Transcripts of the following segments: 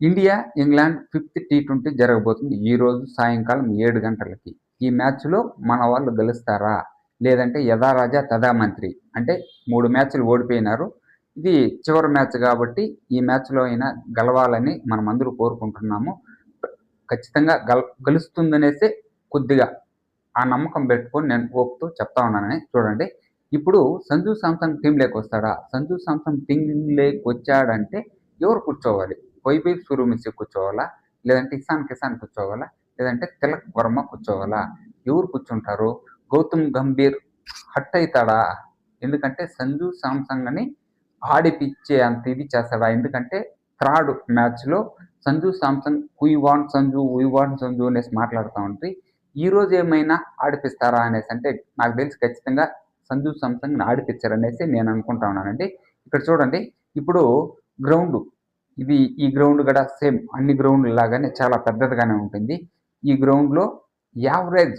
India, England 5th T20 జరగబోతుంది ఈరోజు సాయంకాలం 7 గంటలకి. ఈ మ్యాచ్‌లో మన వాళ్ళు గెలుస్తారా? లేదంటే యథారాజా తథా మంత్రి. అంటే 3 మ్యాచ్‌లు ఓడిపోయినారు. ఇది చివరి మ్యాచ్ కాబట్టి ఈ మ్యాచ్‌లో అయినా గెలవాలని మనమందరూ కోరుకుంటున్నాము. ఖచ్చితంగా గెలుస్తుందనేసే కొద్దిగా ఆ నమ్మకం పెట్టుకొని నేను హోప్‌తో చెప్తా ఉన్నానని. చూడండి, ఇప్పుడు సంజు శాంసన్ టీమ్‌లోకి వస్తాడా? సంజు శాంసన్ టీమ్‌లోకి వచ్చాడంటే ఎవరు కూర్చోవాలి? వైభవ్ సూర్యవంశీ కూర్చోవాలా? లేదంటే ఇషాన్ కిషాన్ కూర్చోవాలా? లేదంటే తిలక్ వర్మ కూర్చోవాలా? ఎవరు కూర్చుంటారు? గౌతమ్ గంభీర్ హర్ట్ అవుతాడా? ఎందుకంటే సంజు శాంసన్‌ని ఆడిపిచ్చే అంత ఇది చేస్తాడా? ఎందుకంటే థర్డ్ మ్యాచ్‌లో సంజు శాంసన్ వీ వాంట్ సంజు అనేసి మాట్లాడుతా ఉంటే ఈరోజు ఏమైనా ఆడిపిస్తారా అనేసి. అంటే నాకు తెలిసి ఖచ్చితంగా సంజు శాంసన్‌ని ఆడిపిచ్చరనేసి నేను అనుకుంటా ఉన్నానండి. ఇక్కడ చూడండి, ఇప్పుడు గ్రౌండ్ ఈ గ్రౌండ్ కూడా సేమ్ అన్ని గ్రౌండ్‌ల లాగానే చాలా పెద్దదిగానే ఉంటుంది. ఈ గ్రౌండ్‌లో యావరేజ్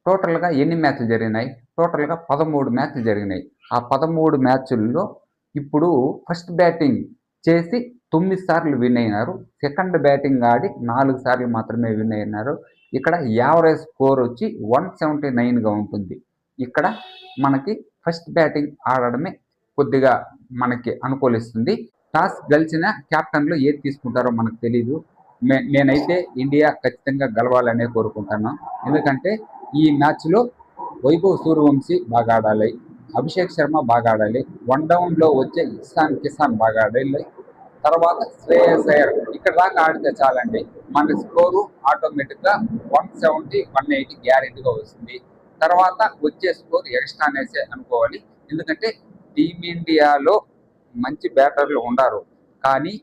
టోటల్‌గా ఎన్ని మ్యాచ్‌లు జరిగినాయి? టోటల్‌గా 13 మ్యాచ్‌లు జరిగినాయి. ఆ 13 మ్యాచ్‌ల్లో ఇప్పుడు ఫస్ట్ బ్యాటింగ్ చేసి 9 సార్లు విన్ అయినారు. సెకండ్ బ్యాటింగ్ ఆడి 4 సార్లు మాత్రమే విన్ అయినారు. ఇక్కడ యావరేజ్ స్కోర్ వచ్చి 179గా ఉంటుంది. ఇక్కడ మనకి ఫస్ట్ బ్యాటింగ్ ఆడడమే కొద్దిగా మనకి అనుకూలిస్తుంది. టాస్ గెలిచిన క్యాప్టెన్లు ఏది తీసుకుంటారో మనకు తెలీదు. నేనైతే ఇండియా ఖచ్చితంగా గెలవాలనే కోరుకుంటున్నాను. ఎందుకంటే ఈ మ్యాచ్‌లో వైభవ్ సూర్యవంశీ బాగా ఆడాలి. అభిషేక్ శర్మ బాగా ఆడాలి. వన్ డౌన్‌లో వచ్చే ఇషాన్ కిషాన్ బాగా ఆడాలి. తర్వాత శ్రేయస్ అయ్యర్ ఇక్కడ దాకా ఆడితే చాలండి. మన స్కోరు ఆటోమేటిక్‌గా 170, 180 గ్యారెంటీగా వస్తుంది. తర్వాత వచ్చే స్కోర్ ఎక్స్ట్రా అనేసే అనుకోవాలి. ఎందుకంటే టీమిండియాలో మంచి బ్యాటర్లు ఉండారు. కానీ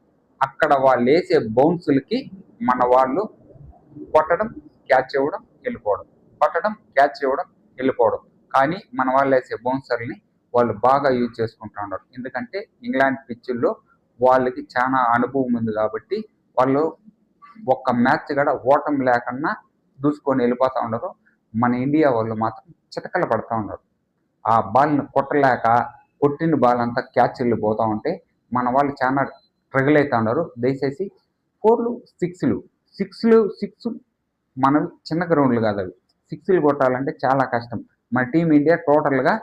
అక్కడ వాళ్ళేసే బౌన్సులకి మన వాళ్ళు కొట్టడం, క్యాచ్ ఇవ్వడం, వెళ్ళిపోవడం. కొట్టడం, క్యాచ్ ఇవ్వడం, వెళ్ళిపోవడం. కానీ మన వాళ్ళు వేసే బౌన్సర్‌ని వాళ్ళు బాగా యూజ్ చేసుకుంటా ఉన్నారు. ఎందుకంటే ఇంగ్లాండ్ పిచ్‌ల్లో వాళ్ళకి చాలా అనుభవం ఉంది కాబట్టి వాళ్ళు ఒక్క మ్యాచ్ కూడా ఓటమి లేకుండా దూసుకొని వెళ్ళిపోతా ఉన్నారు. మన ఇండియా వాళ్ళు మాత్రం చితకలు పడతా ఉన్నారు. ఆ బాల్‌ని కొట్టలేక కొట్టిన బాల్ అంతా క్యాచ్ వెళ్ళిపోతా ఉంటే మన వాళ్ళు చాలా స్ట్రగుల్ అవుతా ఉన్నారు. దయచేసి 4లు, 6లు మనవి చిన్న గ్రౌండ్లు కాదు అవి. 6లు కొట్టాలంటే చాలా కష్టం. మన టీమిండియా టోటల్‌గా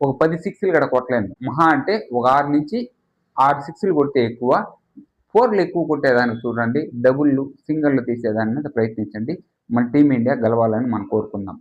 ఒక 10 6లు కూడా కొట్టలేదు. మహా అంటే ఒక 6 6లు కొడితే ఎక్కువ. 4లు ఎక్కువ కొట్టేదానికి చూడండి. డబుల్‌లు, సింగిల్‌లు తీసేదాని మీద ప్రయత్నించండి. మన టీమిండియా గెలవాలని మనం కోరుకుందాం.